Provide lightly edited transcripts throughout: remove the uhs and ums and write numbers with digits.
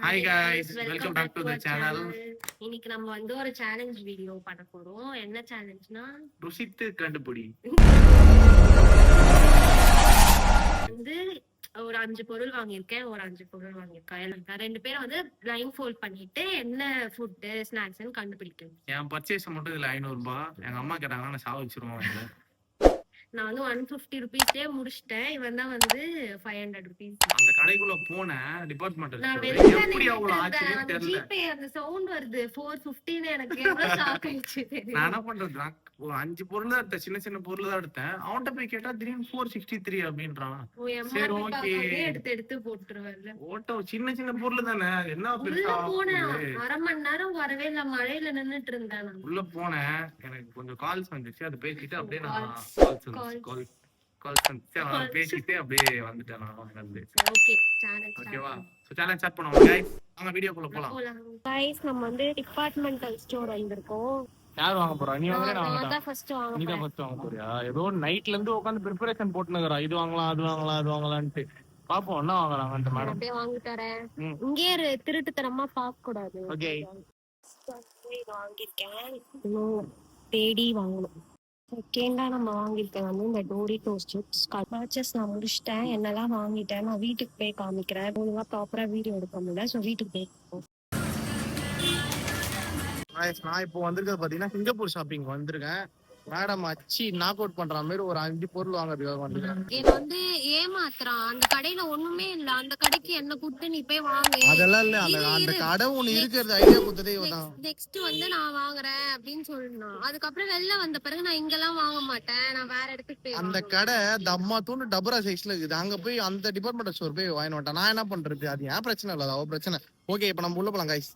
Hi guys welcome back to the channel. இன்னைக்கு நம்ம வந்து ஒரு சேலஞ்ச் வீடியோ பண்ண போறோம். என்ன சேலஞ்ச்னா ருசித்து கண்டுபிடி. வந்து ஒரு 5 பொருள் வாங்கியிருக்கேன், ஒரு 5 பொருள் வாங்கியிருக்கேன். எனக்கு 2 பேரும் வந்து லைன் ஃபோல்ட் பண்ணிட்டு என்ன ஃபுட் ஸ்நாக்ஸ்னு கண்டுபிடிக்கணும். என் பர்ச்சேஸ் மட்டும் இதுல 500 ரூபாய். எங்க அம்மா கேட்டாங்கன்னா நான் சாவ வச்சிருவேன். நான் வந்து 150 ருபீஸ்லயே முடிச்சிட்டேன். இவன் தான் வந்து 500 ருபீஸ். அந்த கடைக்குள்ள போன டிபார்ட்மெண்டல் எப்படி அவ்வளவு ஆச்சுன்னு தெரியல. ஜிபே அந்த சவுண்ட் வருது 450 எனக்கு எவ்வளவு ஷாக் ஆயிடுச்சு. நான் என்ன பண்றது, ஒரு 5 பொருள் தான் எடுத்தேன், சின்ன சின்ன பொருள் தான் எடுத்தேன். அவன்கிட்ட போய் கேட்டா திடீர்னு 463 அப்படின்றான். சரி ஓகே எடுத்து போட்டுருவாரு. ஓட்டோ சின்ன சின்ன பொருள் தானே, என்ன பெருசா. அரை மணி நேரம் வரவே இல்ல, மழையில நின்னுட்டு இருந்தேன். உள்ள போனேன், எனக்கு கொஞ்சம் கால்ஸ் வந்துச்சு, அது பேசிட்டு அப்படியே நான் பேசிட்டு அப்படியே வந்துட்டேன். ஓகேவா, சோ சேலஞ்ச் ஸ்டார்ட் பண்ணுவோம் गाइस. வாங்க வீடியோக்குள்ள போலாம். गाइस நம்ம வந்து டிபார்ட்மெண்டல் ஸ்டோர் வந்திருக்கோம். யார் வாங்க போறா? நீ வாங்குற நான் வாங்குறேன். நான் ஃபர்ஸ்ட் வாங்க போறேன். நீ தான் ஃபர்ஸ்ட் வாங்க போறியா? ஏதோ நைட்ல இருந்து உட்கார்ந்து பிரிபரேஷன் போட்டுனங்கறா. இது வாங்கலாம் அது வாங்கலாம் அது வாங்கலாம்னு பாப்போம் என்ன வாங்குறாங்கன்னு. மேடம் அப்படியே வாங்கி தரேன். இங்கே திருட்டுத்தனமா பார்க்க கூடாது. ஓகே இது வாங்கிருக்கேன். தேடி வாங்கணும். செகண்டா நம்ம வாங்கிருக்கேன் வந்து இந்த டோரிட்டோஸ் சிப்ஸ். பர்ச்சேஸ் நான் முடிச்சிட்டேன், என்னெல்லாம் வாங்கிட்டேன் நான் வீட்டுக்கு போய் காமிக்கிறேன். ஒழுங்கா ப்ராப்பரா வீடியோ எடுக்க முடியல, ஸோ வீட்டுக்கு போய். நான் இப்போ வந்திருக்கிறது பாத்தீங்கன்னா சிங்கப்பூர் ஷாப்பிங் வந்திருக்கேன். மேடம் அச்சி நாக் அவுட் பண்ற மாதிரி ஒரு 5 பொருள் வாங்குறதுக்காக வந்திருக்கேன். என்ன வந்து ஏமாத்துறான். அந்த கடையில ஒண்ணுமே இல்ல, அந்த கடைக்கு என்ன கூப்பிட்டு நீ போய் வாங்கு. அதெல்லாம் இல்ல, அந்த கடை ஒண்ணு இருக்கிறது ஐடியா கொடுத்ததே இவதான். நெக்ஸ்ட் வந்து நான் வாங்குறேன் அப்படின்னு சொன்னான். அதுக்கப்புறம் வெளில வந்த பிறகு நான் இங்கெல்லாம் வாங்க மாட்டேன், நான் வேற இடத்துக்கு போய். அந்த கடை தம்மா தூண்டு டபரா சைஸ்ல இருக்குது. அங்க போய் அந்த டிபார்ட்மெண்டல் ஸ்டோர் போய் வாங்கி மாட்டேன். நான் என்ன பண்றது, அது ஏன் பிரச்சனை இல்ல, அவ பிரச்சனை. ஓகே இப்போ நம்ம உள்ள போலாம் गाइस.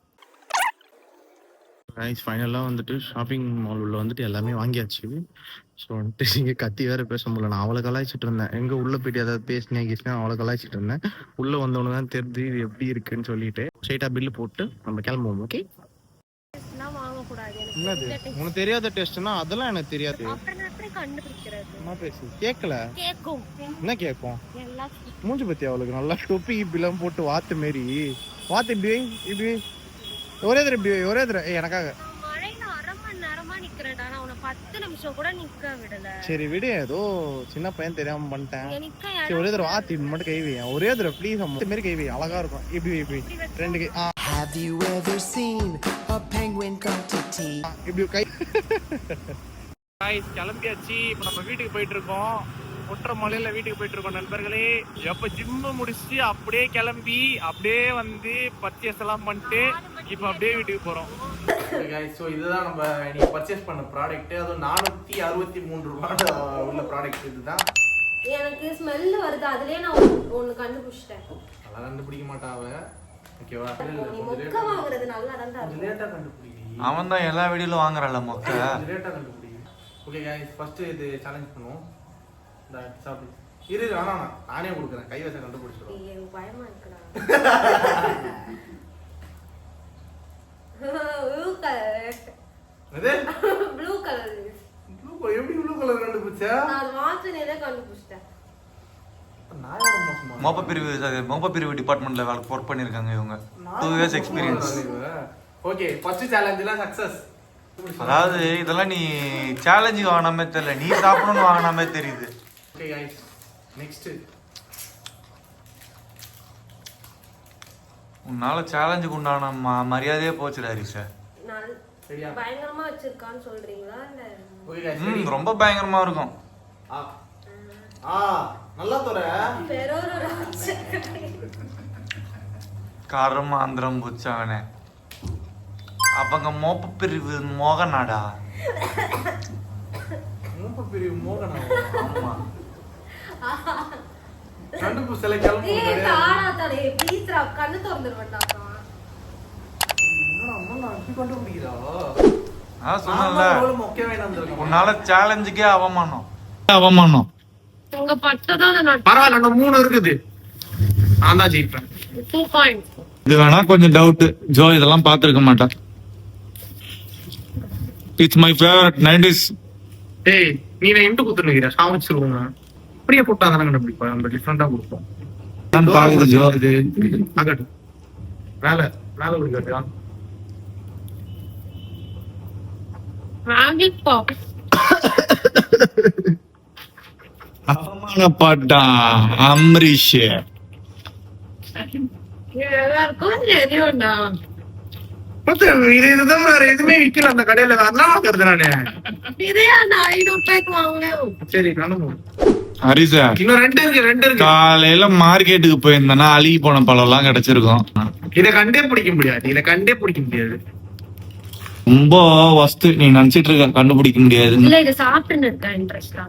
ஃபைனலாக வந்துட்டு ஷாப்பிங் மால் உள்ள வந்துட்டு எல்லாமே வாங்கியாச்சு. ஸோ வந்துட்டு இங்கே கத்தி வேற பேச முடியல. நான் அவளை கலாய்ச்சிட்டு இருந்தேன். எங்கே உள்ளே போயிட்டு ஏதாவது பேசினேன் அவளை கலாய்ச்சிட்டு இருந்தேன். உள்ளே வந்தவனு தான் தெரிஞ்சு இது எப்படி இருக்குன்னு சொல்லிட்டு ஸ்ட்ரைட்டாக பில்லு போட்டு நம்ம கிளம்புவோம். ஓகே என்னது உனக்கு தெரியாத டெஸ்ட்னா அதெல்லாம் எனக்கு தெரியாது. என்ன பேசு கேட்கல, என்ன கேட்கும் மூஞ்சி பத்தி அவளுக்கு நல்லா தொப்பி இப்படிலாம் போட்டு வாத்து மாரி வாத்து இப்படி இப்படி ஒரே தடவை இப்படி ஒரே தடவை எனக்காக. சரி விடு, ஏதோ சின்ன பையன் தெரியாம பண்ணிட்டேன். சரி ஒரே தடவை வாத்து இப்படி மட்டும் கைவி, ஒரே தடவை ப்ளீஸ் மாரி கைவி, அழகா இருக்கும். இப்படி இப்படி 2 கை. Have you ever seen a penguin come to tea? இப்படி கை. गाइस கிளம்பியாச்சு. இப்போ நம்ம வீட்டுக்கு போயிட்டு இருக்கோம். ஒற்ற மலையில வீட்டுக்கு போயிட்டு இருக்கோம் நண்பர்களே. எப்ப ஜிம்மு முடிச்சு அப்படியே கிளம்பி அப்படியே வந்து பர்ச்சேஸ் எல்லாம் பண்ணிட்டு இப்போ அப்படியே வீட்டுக்கு போறோம். गाइस ஸோ இதுதான் நம்ம நீங்க பர்ச்சேஸ் பண்ண ப்ராடக்ட். அது 463 ரூபாய் உள்ள ப்ராடக்ட். இதுதான் எனக்கு ஸ்மெல் வருது, அதுலயே நான் ஒன்னு கண்டுபிடிச்சிட்டேன். அதெல்லாம் கண்டுபிடிக்க மாட்டாவ. ஓகேவா, மொக்க வாங்குறது நல்லா தான் இருக்கு. லேட்டா கண்டுபிடிடி. அவன் தான் எல்லா வீடியோல வாங்குறல மொக்க. லேட்டா கண்டுபிடி. ஓகே गाइस ஃபர்ஸ்ட் இது சேலஞ்ச் பண்ணுவோம். சாப்பிடு இரு, நானே கொடுக்குறேன். கை வச்ச கண்டுபிடிச்சிடும். எனக்கு பயமா இருக்குடா. Blue colour. எப்படி ப்ளூ கலர் கண்டுபிடிச்ச? நான் வாசனையில கண்டுபிடிச்சிட்டேன். மோப்ப பிரிவு டிபார்ட்மெண்ட்ல ஒர்க் பண்ணிருக்காங்க இவங்க. 2 years எக்ஸ்பீரியன்ஸ். ஓகே ஃபர்ஸ்ட் சேலஞ்ச்ல சக்சஸ். அதாவது இதெல்லாம் நீ சேலஞ்ச் வாங்கினாமே தெரியல, நீ சாப்பிடணும்னு வாங்கினாமே தெரியுது. Okay guys next. உன்னால சேலஞ்சுக்கு உண்டான மரியாதையே போச்சுடா ஹரிஷ். சரியா பயங்கரமா வச்சிருக்கான்னு சொல்றீங்களா இல்ல? ஓகே गाइस ரொம்ப பயங்கரமா இருக்கும். நல்லா தோற கர்மாந்திரம் புச்சவனே. அவங்க மோப்ப பிரிவு மோகனாடா. மோப்ப பிரிவு மோகனா? ஆமா. கண்டுபிடிச்சல கிளம்பு. ஏய் தாடா தலே ப்ளீஸ் ரா, கண்ணு திறந்துறடா. அம்மா அப்படி கண்டுபிடிக்கிறா? சொன்னல மொக்கே வேணாம் வந்திருக்கேன். உன்னால சேலஞ்சுக்கே அவமானம். உங்க பட்டதான் நான் பரவாயில்ல, நான் 3 இருக்குது. நான் தான் ஜெயிப்பேன். 2 பாயிண்ட். இது வேணா கொஞ்சம் டவுட். ஜோ இதெல்லாம் பாத்துருக்க மாட்டான். It's my favourite 90s. ஏய் நீ இன்ட்டு குத்துறீங்க சாவச்சிருவோம். அப்படியே போட்டா தான கண்டுபிடிப்போம். நம்ம டிஃபரெண்டா கொடுப்போம். நான் பாக்குது ஜோ இது அகட்டு மேல மேல குடிக்கிறா அவமானப்பட்டா அம்ரீஷ். இதுதான் வேற எதுவுமே விக்கல அந்த கடையில. அதான் வாங்குறது நானு. சரி நானும் ஹரிசா, இன்னும் ரெண்டு இருக்கு. காலையில மார்க்கெட்டுக்கு போயிருந்தேன்னா அழுகி போன பழம் எல்லாம் கிடைச்சிருக்கும். இதை கண்டே பிடிக்க முடியாது. ரொம்ப வஸ்து நீ நினைச்சிட்டு இருக்க கண்டுபிடிக்க முடியாது. இல்ல இது சாப்பிட்டு இருக்கேன் இன்ட்ரெஸ்டா.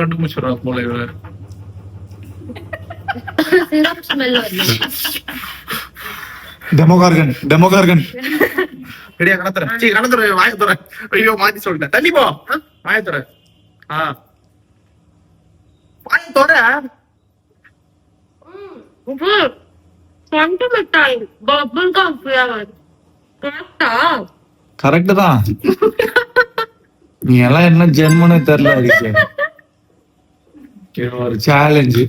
கண்டுபிடிச்சிடுறா போல இவ. சிரப் ஸ்மெல் வருது. டெமோகார்கன் ரெடியா கணத்துற வாய தர. ஐயோ மாத்தி சொல்லிட்டேன். தள்ளி போ. வாய தர. வாய தர. பண்டு மிட்டாய் பபிள் கம் ஃபிளேவர். கரெக்ட்டா? கரெக்ட் தான். நீ எல்லாம் என்ன ஜென்மனே தெரியல ஹரிசா. ஒரு சேலஞ்சு.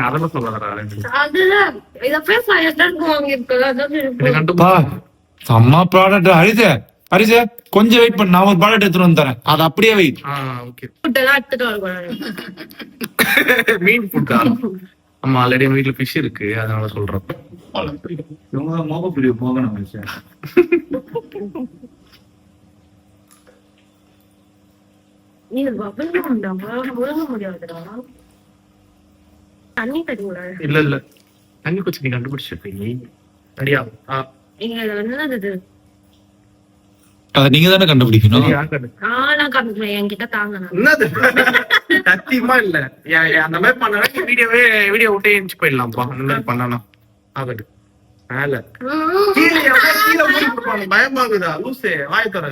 அதெல்லாம் சொல்லாதடா. அதுதான் இத போய் 500 வாங்கிருக்கல. அதான் செம்ம ப்ராடக்ட் ஹரிசா. கொஞ்சம் வெயிட் பண்ணு, நான் ஒரு ப்ராடக்ட் எடுத்துட்டு வந்து தரேன். அது அப்படியே வெயிட். ஓகே. ஃபுட் எல்லாம் எடுத்துட்டு வரக்கூடாது. மீன் ஃபுட்டா? ஆமா, ஆல்ரெடி வீட்டுல ஃபிஷ் இருக்கு, அதனால சொல்றேன். இவங்க மோக பிரிவு போகணும் ஹரிசா. நீ பபிள் கம் முழுங்க முடியாதுடா. தண்ணி தருங்களா? இல்ல தண்ணி குச்சி நீ கண்டுபிடிச்சிருப்பீங்க. ரெடியா? இங்க என்னது? அத நீங்க தானே கண்டுபிடிக்கணும். நான் கண்டுபிடிக்கிறேன். என்கிட்ட தாங்க. என்னது? சத்தியமா இல்ல. அந்த மாதிரி பண்ணா வீடியோ விட்டே எஞ்சி போயிடலாம்ப்பா. அந்த மாதிரி பண்ணலாம். ஆகட்டு மேல கீழே போய் பயமாகுதா லூசே? வாய தர.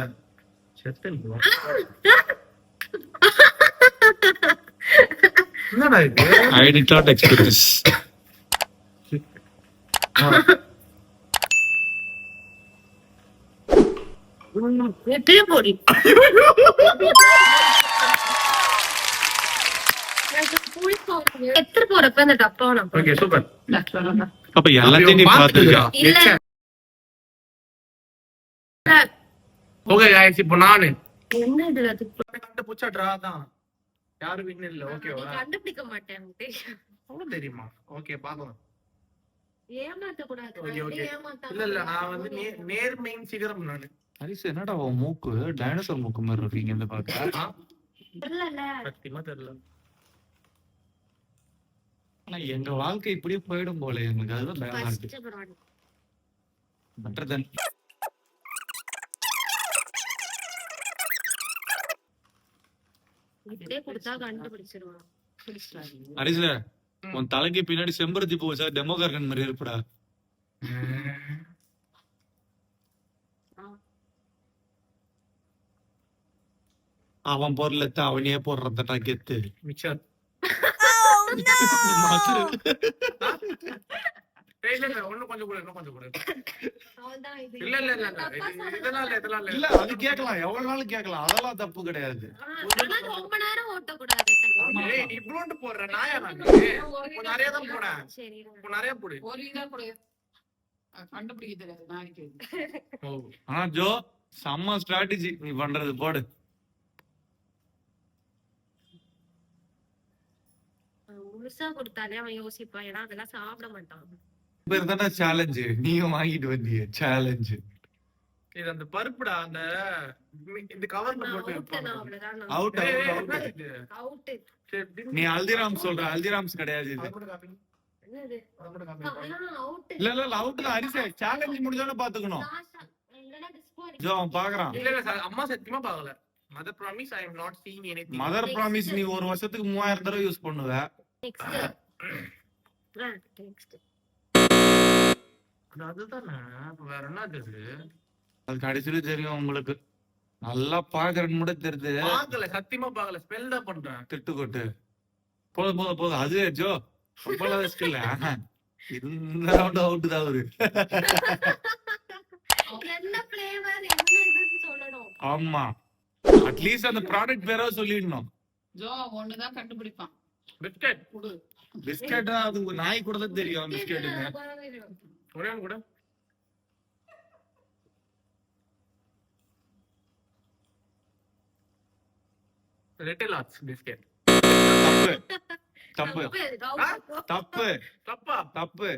என்னடா இது? I did not expect this. எப்படி போடி? எத்தனை போறப்ப அந்த டப்பாவை நான் ஓகே சூப்பர். அப்ப எல்லாத்தையும் நீ பாத்துக்க. இல்ல ஓகே गाइस, இப்போ நானு என்ன இதுல கண்டுபிடிச்சாட்றா தான். யாரும் வின் இல்ல. ஓகேவா? கண்டுபிடிக்க மாட்டேன். உங்களுக்கு தெரியுமா? ஓகே பாக்கலாம். ஏமாத்த கூடாது. ஓகே இல்ல நான் வந்து நேர்மையின் சிகரம் நானு. ஹரிசா, என்னடா உன் மூக்கு டைனோசர் மூக்கு மாதிரி இருக்கீங்க இந்த பாக்க. தெரியல. சத்தியமா தெரியல. ஆனா எங்க வாழ்க்கை இப்படியே போயிடும் போல. எனக்கு அதுதான் பயமா இருக்கு. பெட்டர் தென் இப்படியே கொடுத்தா கண்டுபிடிச்சிருவான். ஹரிசா, உன் தலைக்கு பின்னாடி செம்பருத்தி பூ வச்சா டெமோகார்கன் மாதிரி இருப்படா. அவன் பொருள் எடுத்து அவனையே போடுறதா கெத்து. மிச்சர் ஒன்னும் கொஞ்சம் கூட இன்னும் கொஞ்சம் கூட. இல்ல இதெல்லாம் இல்ல அது கேட்கலாம், எவ்வளவு நாளும் கேட்கலாம். அதெல்லாம் தப்பு கிடையாது. ரொம்ப நேரம் ஓட்டக்கூடாது. இவ்வளோண்டு போடுறேன் நாயா நான். கொஞ்சம் நிறைய தான் போனேன். சரி நிறைய போடு. கண்டுபிடிக்க தெரியாது நாளைக்கு. ஆனா ஜோ, செம்ம ஸ்ட்ராட்டஜி நீ பண்றது. போடு. முழுசா கொடுத்தாலே அவன் யோசிப்பான். ஏன்னா அதெல்லாம் சாப்பிட மாட்டான். பேர் தானே சேலஞ்சு. நீங்க வாங்கிட்டு வந்தீங்க சேலஞ்சு. இது அந்த பருப்புடா. அந்த இந்த கவர்ல போட்டு அவுட் அவுட். நீ ஹல்திராம்ஸ் சொல்ற. ஹல்திராம்ஸ் கிடையாது இது. இல்ல அவுட் தான். ஹரிசா, சேலஞ்ச் முடிஞ்சோட பாத்துக்கணும். ஜோ அவன் பாக்குறான். இல்ல அம்மா சத்தியமா பாக்கல. Mother promise I am not seeing anything. Mother promise நீ ஒரு வருஷத்துக்கு 3000 தடவை யூஸ் பண்ணுவ. அதுதானே. வேற என்ன இது? அது கடைசியில தெரியும் உங்களுக்கு. நல்லா பாக்குறேன்னு கூட தெரியுது. பாக்கல, சத்தியமா பாக்கல. ஸ்பெல் தான் பண்றேன். திட்டுக்கொட்டு. போதும் அது ஜோ ரொம்ப ஸ்கில். இந்த ரவுண்ட் அவுட் தான் அவரு. என்ன ஃப்ளேவர் என்ன இதுன்னு சொல்லணும். ஆமா, அட்லீஸ்ட் அந்த ப்ராடக்ட் பேரா சொல்லிடணும். ஜோ ஒண்ணுதான் கண்டுபிடிப்பான். பிஸ்கட் குடு. பிஸ்கெட்டா அது ஒரு நாய் கூட தான் தெரியும் பிஸ்கெட்டுன்னு. ஒரே ஒன்று கூட லிட்டில் ஆர்ட்ஸ் பிஸ்கெட். தப்பு தப்பு தப்பா? தப்பு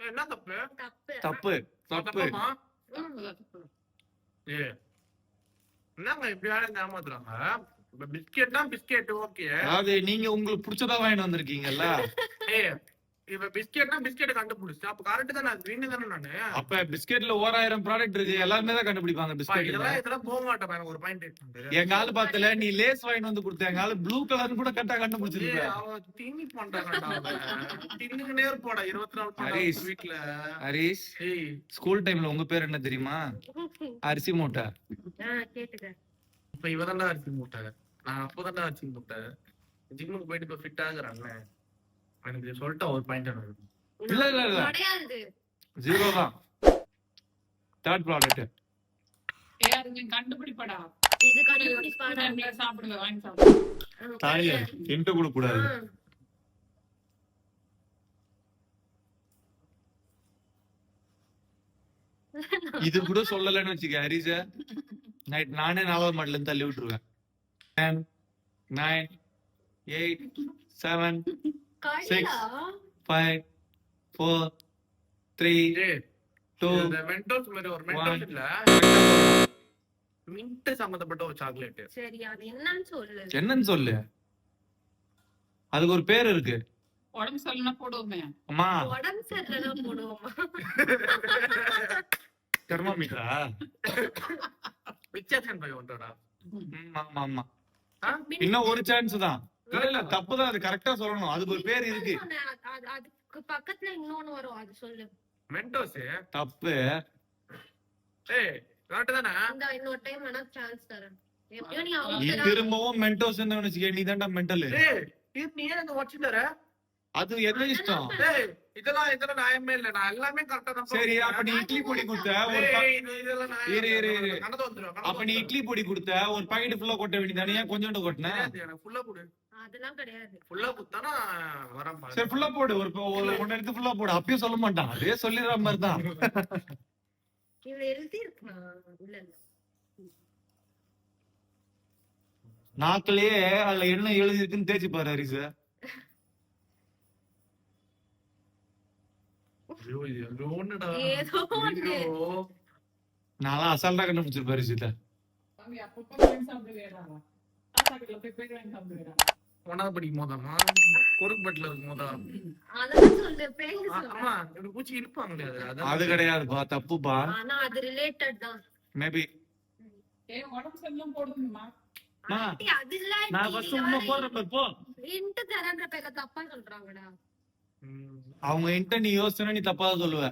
என்ன தப்பு? தப்பு தப்பு. தப்பா? ஏ என்னங்க இப்படி ஆளுங்க ஏமாத்துறாங்க? பிஸ்கெட்னா பிஸ்கெட் ஓகே. அதாவது நீங்க உங்களுக்கு பிடிச்சதா வாங்கிட்டு வந்திருக்கீங்கல்ல. ஏய் இப்ப பிஸ்கெட்னா பிஸ்கெட் கண்டுபிடிச்சா அப்ப கரெக்ட் தானே, அது வீணு தானே நானு. அப்ப பிஸ்கெட்ல 1000 ப்ராடக்ட் இருக்கு, எல்லாருமே தான் கண்டுபிடிப்பாங்க பிஸ்கெட். இதெல்லாம் போக மாட்டேன். எனக்கு ஒரு பாயிண்ட். எங்க ஆளு பாத்தல நீ லேஸ் வாங்கிட்டு வந்து கொடுத்த, எங்க ஆளு ப்ளூ கலர் கூட கரெக்டா கண்டுபிடிச்சிருக்க. அவன் திங்கி பண்றாங்கடா. திங்குக்கு நேர் போடா 24 ஹரிஷ். வீட்ல. ஹரிஷ், ஏய் ஸ்கூல் டைம்ல உங்க பேர் என்ன தெரியுமா? அரிசி மூட்டை. கேட்டுக்க. இப்ப இவதான்டா அரிசி மூட்டை. நான் அப்பதான்டா அரிசி மூட்டை. ஜிம்முக்கு போயிட்டு இப்ப ஃபிட் ஆகுறாங்க. எனக்கு சொல்லிட்டா ஒரு பாயிண்ட் எனக்கு. இல்ல இல்ல இல்ல கிடையாது. 0 தான். Third product. அது கண்டுபிடிப்படா. இது கண்டுபிடிப்பாடா. சாப்பிடுங்க, வாங்கி சாப்பிடுங்க. தாயே இன்ட் கொடுக்க கூடாது. இது கூட சொல்லலன்னு வச்சுக்க ஹரிஷ, நைட் நானே 4வது மாடில இருந்து தள்ளி விட்டுருவேன். 10 9 8 7 6 5 4 3 ஏய் 2 இந்த மென்டோஸ் மாதிரி ஒரு மென்டோஸ் இல்ல, மின்ட் சம்பந்தப்பட்ட ஒரு சாக்லேட். சரி அது என்னன்னு சொல்லு. என்னன்னு சொல்லு. அதுக்கு ஒரு பேர் இருக்கு. உடம்பு சரியில்லைன்னா போடுவோமே. அம்மா உடம்பு சரியில்லைன்னா போடுவோமா? தெர்மோமீட்டரா? விச்சேஷன் பை ஒன்றடா. ஆமா ஆமா. இன்னும் ஒரு சான்ஸ் தான். இல்ல இல்ல தப்பு தான், அது கரெக்டா சொல்லணும். அதுக்கு ஒரு பேர் இருக்கு. அதுக்கு பக்கத்துல இன்னொன்னு வரும், அது சொல்லு. மென்டோஸ் தப்பு. ஏய் கரெக்ட் தானே? இந்த இன்னொரு டைம் வேணா சான்ஸ் தரேன். எப்படியோ நீ நீ அவுட். திரும்பவும் மென்டோஸ் நினைச்சுக்க, நீ தான்டா மென்டல். ஏய் நீ ஏன் அந்த வாட்ச் தர? அது என்ன இஷ்டம். ஏய் இதெல்லாம் நியாயமே இல்ல. நான் எல்லாமே கரெக்ட்டா தான். சரி அப்ப நீ இட்லி பொடி கொடுத்த ஒரு இதெல்லாம் இரு, இரு, இரு. கணக்கு வந்துரும். அப்ப நீ இட்லி பொடி கொடுத்த ஒரு பாக்கெட் ஃபுல்லா கொட்ட வேண்டியதானே, ஏன் கொஞ்சோண்டு கொட்டின? எனக்கு ஃபுல்லா கொடு. அதெல்லாம் கிடையாது. ஃபுல்லா குத்தானா வரேன் பாரு. சரி ஃபுல்லா போடு, ஒரு ஒன்னு எடுத்து ஃபுல்லா போடு. அப்பயும் சொல்ல மாட்டான், அதே சொல்லிடுற மாதிரி தான். இவ எழுதி இருக்கா? இல்ல இல்ல. நாக்கிலேயே அதுல என்ன எழுதி இருக்குன்னு தேய்ச்சி பாரு ஹரிசு. ஐயோ இது லோன்டா. ஏதோ ஒண்ணு. ஐயோ நான் அசால்ட்டா கண்டுபிடிச்சிருப்பேன் ஹரிசிட்ட. தம்பி அப்பப்போ வாங்கி சாப்பிடுவேடா. ஆசாக்கில போய் வாங்கி சாப்பிடுவேடா. ஒன்னாவது படிக்கும் போதாமா, கொருக்குப்பட்டில இருக்கும் போதா? அதெல்லாம் சொல்லு, பேரு சொல்லு. ஆமா இப்படி பூச்சி இருப்பாங்களே அது. அது கிடையாதுப்பா, தப்புப்பா. ஆனா அது ரிலேட்டட் தான். மேபி ஏய் உடம்பு சரியில்லைன்னா போடுங்கம்மா. ஆண்டி, அது இல்ல நான் ஃபர்ஸ்ட் உன்ன போறேன் போ. இன்ட் தரன்ற பேர தப்பா சொல்றாங்கடா. அவங்க என்கிட்ட நீ யோசிச்சா நீ தப்பா சொல்லுவ.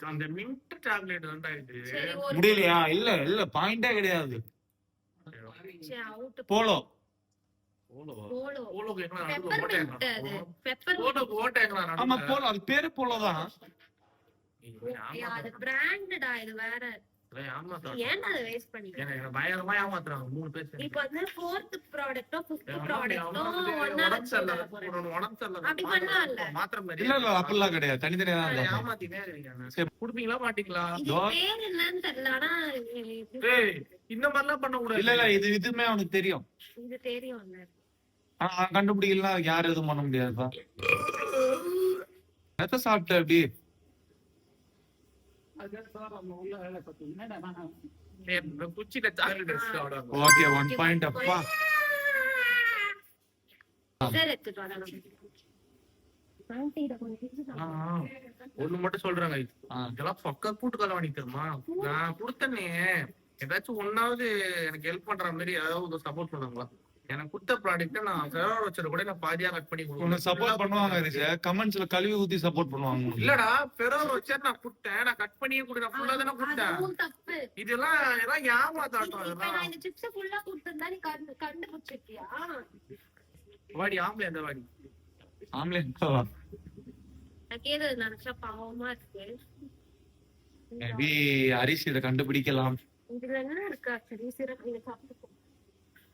அந்த மின்ட் சாக்லேட் தான்டா இது. சரி ஒரு முடியலையா? இல்ல இல்ல பாயிண்டே கிடையாது. சரி அவுட். போலோ. போலோ. போலோக்கு என்ன பெப்பர் மின்ட் அது. பெப்பர் போலோக்கு ஓட்டேங்களா? ஆமா போலோ, அது பேரு போலோதான். அது பிராண்டடா, இது வேற. ஏன் அதை வேஸ்ட் பண்ணிக்க? எனக்கு பயங்கரமா ஏமாத்துறாங்க 3 பேர். இப்போ வந்து 4th ப்ராடக்ட்டோ 5th ப்ராடக்ட்டோ ஒண்ணா உடம்பு வச்சு சரியில்லை, போறேன். உடம்பு சரியில்லை. அப்படி பண்ணலாம்ல. மாத்திரம் மாதிரி. இல்ல இல்ல அப்படிலாம் கிடையாது, தனித்தனியா தான் இருக்கும். ஏமாத்தினே இருக்கீங்க. குடுப்பீங்களா மாட்டீங்களா? இது பேர் என்னன்னு தெரியல, ஆனா ஏய் இந்த மாதிரிலாம் பண்ண கூடாது. இல்ல இல்ல இதுமே அவனுக்கு தெரியும். இது தெரியும்ல. ஆனா அவன் கண்டுபிடிக்கலாம், அதுக்கு யாரும் எதுவும் பண்ண முடியாதுப்பா. எத்த சாப்பிட்ட அப்படி? அதான் சார் நம்ம உள்ள வேலை பார்த்தீங்க. என்னடா நான் இந்த குச்சில சாக்லேட் சாப்பிடுவாங்க. ஓகே 1 பாயிண்ட் அப்பா. சரி எடுத்துட்டு வா. ஆன்டிட கொஞ்சம் ஒண்ணு மட்டும் சொல்றாங்க, இதெல்லாம் பக்கா கூட்டுக்கால வாங்கி தருமா? நான் கொடுத்தனே ஏதாச்சும் ஒன்னாவது எனக்கு ஹெல்ப் பண்ற மாதிரி ஏதாவது சப்போர்ட் பண்ணுவாங்களா? எனக்கு கொடுத்த ப்ராடக்ட் நான் ஃபெரோர் வச்சத கூட நான் பாதியா கட் பண்ணி உன்னை கொடுக்கணும். சப்போர்ட் பண்ணுவாங்க ஹரிஷ், கமெண்ட்ஸ்ல கழுவி ஊத்தி சப்போர்ட் பண்ணுவாங்க உனக்கு. இல்லடா ஃபெரோர் வச்ச நான் கொடுத்தேன், நான் கட் பண்ணியே கூட நான் ஃபுல்லா தான கொடுத்தேன். அதுவும் தப்பு. இதெல்லாம் ஏமாத்தாட்டம். இப்ப அதெல்லாம் நான் இந்த சிப்ஸ் ஃபுல்லா கொடுத்திருந்தா நீ கண்டுபிடிச்சிட்டியா? வாடி ஆம்பளை அந்த வாடி. ஆம்லேட் நான் கேட்டது நினைச்சா பாவமா இருக்கு. மேபி ஹரிஷ் இதை கண்டுபிடிக்கலாம். இதுல என்ன இருக்கா? சரி சிரப் நீங்க சாப்பிட்டு.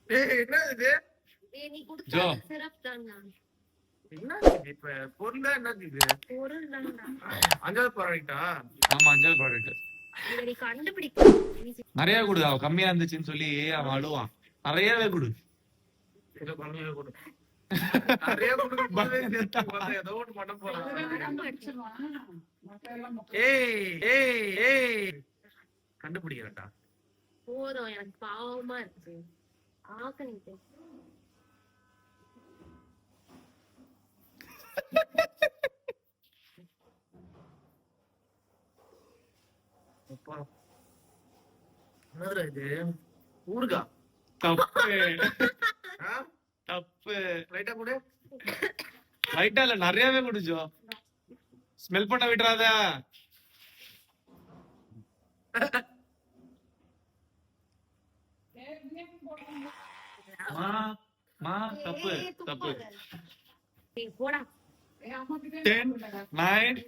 ஏய் என்ன இது? நீ ஜோ. கொடுத்த சிரப் தான். என்ன இது இப்ப பொருள் என்ன இது? பொருள் தான்டா. அஞ்சாவது ப்ராடக்டா? ஆமா, அஞ்சாவது ப்ராடக்ட். இதை நீ கண்டுபிடிக்க நிறைய கொடு, அவ கம்மியா இருந்துச்சுன்னு சொல்லி அவன் அழுவான். நிறையவே கொடு. இதை கம்மியா கொடு. நிறைய கொடுக்கும்போதே சேர்த்து பார்த்தா ஏதோ ஒண்ணு பண்ண போறான். ஏய் கண்டுபிடிக்கிறேன்டா. போதும், எனக்கு பாவமா இருக்கு. ஆக்கணிட்டு என்னடா இது? ஊறுகா. தப்பு, ஆ? தப்பு. லைட்டா கொடு. லைட்டா இல்ல, நிறையவே குடிச்சோ. ஸ்மெல் பண்ண விட்டுறாத. தப்பு தப்பு. போடா. 10, 9,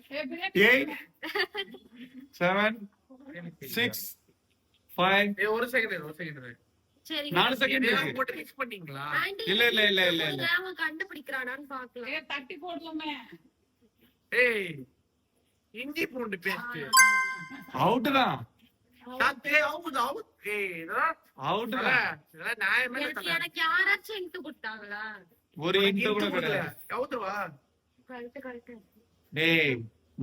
8, 7, 6, 5. ஏய், ஒரு செகண்ட். சரி, 4 செகண்ட் இதெல்லாம் இருக்கு. போட்டு மிக்ஸ் பண்ணீங்களா? இல்ல. அவன் கண்டுபிடிக்கிறானான்னு பாக்கலாம். தட்டி போடலாமே. ஏய், இஞ்சி பூண்டு பேஸ்ட். அவுட் தான். ஏய், இதெல்லாம் அவுட் தல, தான். இதெல்லாம் நியாயமே இல்ல தல. எனக்கு யாராச்சும் இன்ட்டு கொடுத்தாங்களா? ஒரு இன்ட் கூட கிடையாது. கவுத்துருவா. கரெக்ட். டேய்,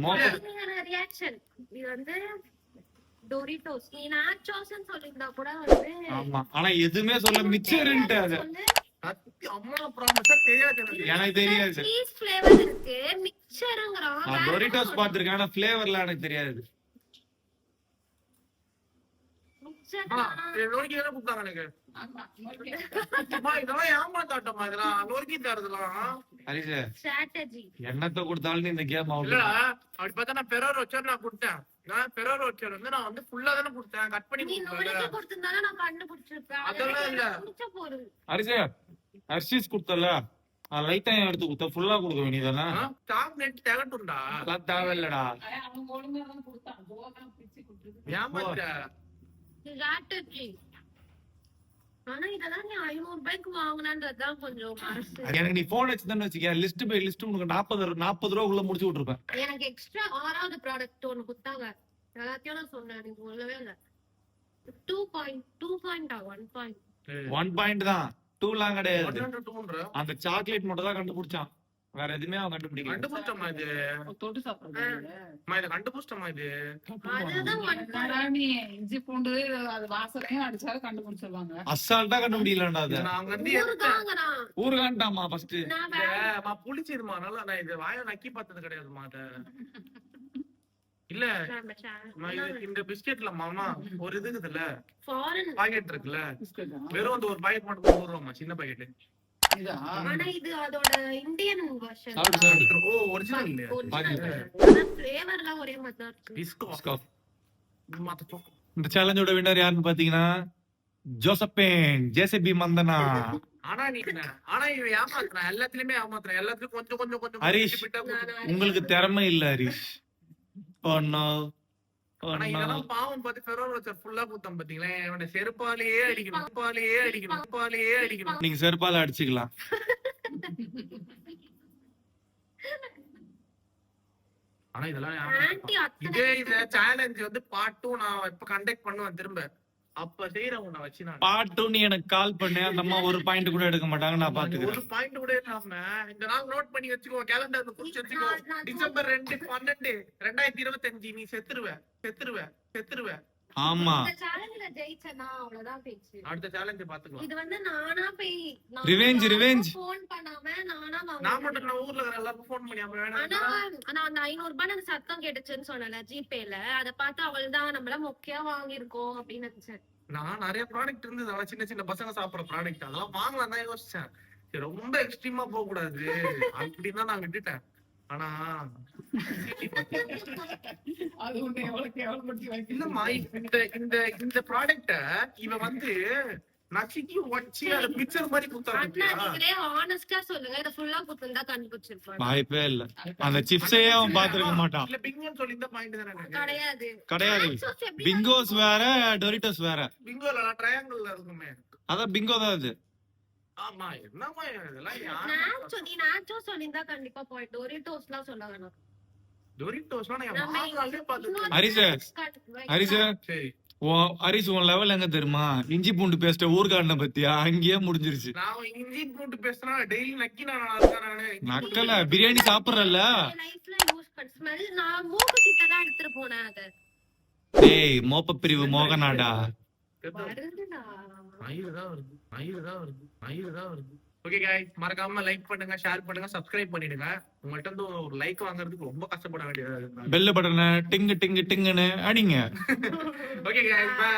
மோசம். ரியாக்ஷன் இது வந்து டோரிட்டோஸ். நீ நாச்சோஸ்னு சொல்லிருந்தா கூட வந்து ஆமா, ஆனா எதுவுமே சொல்ல மிச்சர்ன்ட்டு அது அம்மா ப்ராமிஸா தெரியாது எனக்கு. எனக்கு தெரியாது. சீஸ் ஃப்ளேவர் இருக்கு, மிக்சர்ங்கறான். நான் டொரிட்டோஸ் பாத்திருக்கேன், ஆனா ஃபிளேவர்லாம் எனக்கு தெரியாது. நொறுக்கி தானே கொடுத்தாங்க எனக்கு. ஆமா, ஓகே. அம்மா, இதெல்லாம் ஏமாத்தாட்டமா இதெல்லாம் நொறுக்கி தரதுலாம். ஹரிஷே, ஸ்ட்ராட்டஜி. என்னத்த கொடுத்தாலும் இந்த கேம் அவுட். இல்ல அப்படி பார்த்தா நான் பெரோர் வச்சர் நான் கொடுத்தேன். நான் பெரோர் வச்சர் வந்து நான் வந்து ஃபுல்லா தானே கொடுத்தேன், கட் பண்ணி நீ கொடுத்தேன். நோரிக்கு கொடுத்திருந்தானா நான் கண்டுபிடிச்சிருப்பேன். அதெல்லாம் இல்ல. பிடிச்ச பொருள். ஹரிஷே, ஹர்ஷீஸ் கொடுத்தல, லைட்டா எடுத்து கொடுத்த, ஃபுல்லா கொடுக்க வேண்டியதானே. சாக்லேட் திகட்டும்டா. அதெல்லாம் தேவையில்லடா. அவங்க ஒழுங்கா தான் கொடுத்தான். ஜோதான் பிச்சு கொடுத்துருக்கு. ஏமாத்த. ஸ்ட்ராட்டஜி. ஆனா இதெல்லாம் நீ 500 ரூபாய்க்கு வாங்கினன்றதுதான் கொஞ்சம் மனசு. எனக்கு நீ போன் வச்சுதான்னு வச்சுக்க, லிஸ்ட் பை லிஸ்ட் உனக்கு 40 ரூபாக்குள்ள முடிச்சு விட்டுருப்பேன். எனக்கு எக்ஸ்ட்ரா 6வது ப்ராடக்ட் ஒன்னு கொடுத்தாங்க. எல்லாத்தையும் நான் சொன்னேன், நீ சொல்லவே இல்ல. 2 பாயிண்டா 1 பாயிண்ட். 1 பாயிண்ட் தான், 2லாம் கிடையாது. 102ன்ற அந்த சாக்லேட் மட்டும் தான் கண்டுபிடிச்சான், வேற எதுவுமே அவன் கண்டுபிடிக்கல. கண்டுபிடிச்சமா இது? தொட்டு சாப்பிடுறது. அம்மா, இதை கண்டுபிடிச்சமா இது? அதுதான் 1 என்னடா நீ இஞ்சி பூண்டு அது வாசனையும் அடிச்சாலும் கண்டுபிடிச்சிருவாங்க. அசால்ட்டா கண்டுபிடிக்கலடா அது. இதை நான் வந்து எடுத்தேன். ஊருகாங்கறான். ஊருகான்ட்டாமா ஃபர்ஸ்ட். நான் அம்மா, புளிச்சிருமா நல்லா. நான் இது வாயை நக்கி பார்த்தது கிடையாதுமா அத. இல்ல அம்மா, இந்த பிஸ்கெட்ல மாமா ஒரு இது இருக்குதுல்ல, ஃபாரின். பாக்கெட் இருக்குல்ல, பிஸ்கட்டா? வெறும் அந்த ஒரு பாக்கெட் மட்டும் 100 ரூபாமா, சின்ன பாக்கெட். இதா? ஆனா இது அதோட இந்தியன் வெர்ஷன். சாப்பிடு. ஓ, ஒரிஜினல் இல்லையா? ஃப்ளேவர்லாம் ஒரே மாதிரி தான் இருக்கு. பிஸ்கோ. இந்த சேலஞ்சோட வின்னர் யாருன்னு பாத்தீங்கன்னா ஜோசப்பேன் ஜேசிபி மந்தனா. ஆனா இவன் ஏமாத்துறான், எல்லாத்துலயுமே ஏமாத்துறான். எல்லாத்துலயும் கொஞ்சம் கொஞ்சம் கொஞ்சம் ஹரிஷ், பிட்டா கொடுத்து. உங்களுக்கு திறமை இல்ல ஹரிஷ். Oh no. ஆனா இதெல்லாம் பாவம் பார்த்து ஃபெரோர் வச்சர் ஃபுல்லா குத்தம் பாத்தீங்களா? இவனை செருப்பாலேயே அடிக்கணும். நீங்க செருப்பால அடிச்சுக்கலாம். ஆனா இதெல்லாம் ஆன்ட்டி இந்த சேலஞ்ச் வந்து பார்ட் 2 நான் இப்ப கண்டக்ட் பண்ணுவேன் திரும்ப. அப்ப செய்யறேன் உன்னை வச்சு நான். பார்ட் 2 நீ எனக்கு கால் பண்ணு, அந்த அம்மா ஒரு பாயிண்ட் கூட எடுக்க மாட்டாங்க, நான் பாத்துக்கிறேன். ஒரு பாயிண்ட் கூட இல்லாம இந்த நாள் நோட் பண்ணி வச்சுக்கோ, கேலண்டர்ல குறிச்சு வச்சுக்கோ. டிசம்பர் 2, 12, 2025 நீ செத்துருவ. ஆமா, இந்த சேலஞ்சில ஜெயிச்சனா அவ்வளவுதான் பேச்சு. அடுத்த சேலஞ்ச் பாத்துக்கலாம். இது வந்து நானா போய் ரிவெஞ்ச் ஃபோன் பண்ணாம நானா நான் மட்டும் நான் ஊர்ல இருக்கிற எல்லாருக்கும் ஃபோன் பண்ணி அப்ப வேணாம். ஆனா அந்த 500 ரூபாய் எனக்கு சத்தம் கேட்டுச்சுன்னு சொன்னல ஜிபேல, அத பார்த்து அவள்தான் நம்மள மொக்கையா வாங்கிருக்கோம் அப்படின்னு நினைச்சேன். நான் நிறைய ப்ராடக்ட் இருந்தது, அதெல்லாம் சின்ன சின்ன பசங்க சாப்பிடுற ப்ராடக்ட், அதெல்லாம் வாங்கலாம் தான் யோசிச்சேன். சரி, ரொம்ப எக்ஸ்ட்ரீமா போக கூடாது அப்படின்னு தான் நான் விட்டுட்டேன். ஆனா அது ஒண்ணு எவ்வளவு கேவலப்படுத்தி வைக்கல. இல்லம்மா, இந்த ப்ராடக்ட இவன் வந்து நசுக்கி வச்சு அந்த பிக்சர் மாதிரி அண்ணா குடுத்தாங்க. நீங்களே ஆனஸ்டா சொல்லுங்க, இத ஃபுல்லா குத்துந்தா கண்டுபிடிச்சிருப்பாங்க. வாய்ப்பே இல்ல. அந்த சிப்ஸையே அவன் பாத்துருக்க மாட்டான். இல்ல பிங்கோன்னு சொல்லி இந்த பாயிண்ட் தானே எனக்கு. கிடையாது. பிங்கோஸ் வேற, டொரிட்டோஸ் வேற. பிங்கோல ட்ரையாங்கிள்ல இருக்குமே. அதான் பிங்கோ தான் அது. ஆமா என்னமா இதெல்லாம் நாச்சோ நீ நாச்சோ சொல்லிருந்தா கண்டிப்பா போய் டோரிட்டோஸ்லாம் சொல்ல வேணாம். டொரிட்டோஸ்லாம் நான் நம்ம மாங்காலே பார்த்துருக்கேன். ஹரிசு ஹரிசு சரி. ஹரிசு உன் லெவல் எங்க தெரியுமா? இஞ்சி பூண்டு பேஸ்ட ஊர்காண்ட பத்தியா அங்கேயே முடிஞ்சிருச்சு. நான் இஞ்சி பூண்டு பேசுனா டெய்லி நக்கி நான் இருக்கேன் நானு. நக்கல பிரியாணி சாப்பிடுறல்ல. லைஃப்ல யூஸ் பண்ண ஸ்மெல் நான் மூக்கு கிட்ட தான் எடுத்துட்டு போனேன் அத. டேய் மோப்ப பிரிவு மோகனாடா. வருதுடா. மயிலுதான் வருது. ஓகே गाइस, மறக்காம லைக் பண்ணுங்க, ஷேர் பண்ணுங்க, சப்ஸ்கிரைப் பண்ணிடுங்க. உங்கள்ட்ட இருந்து ஒரு லைக் வாங்குறதுக்கு ரொம்ப கஷ்டப்பட வேண்டியதா இருக்கு. பெல் பட்டனை டிங்கு டிங்கு டிங்குன்னு அடிங்க. Okay guys, by.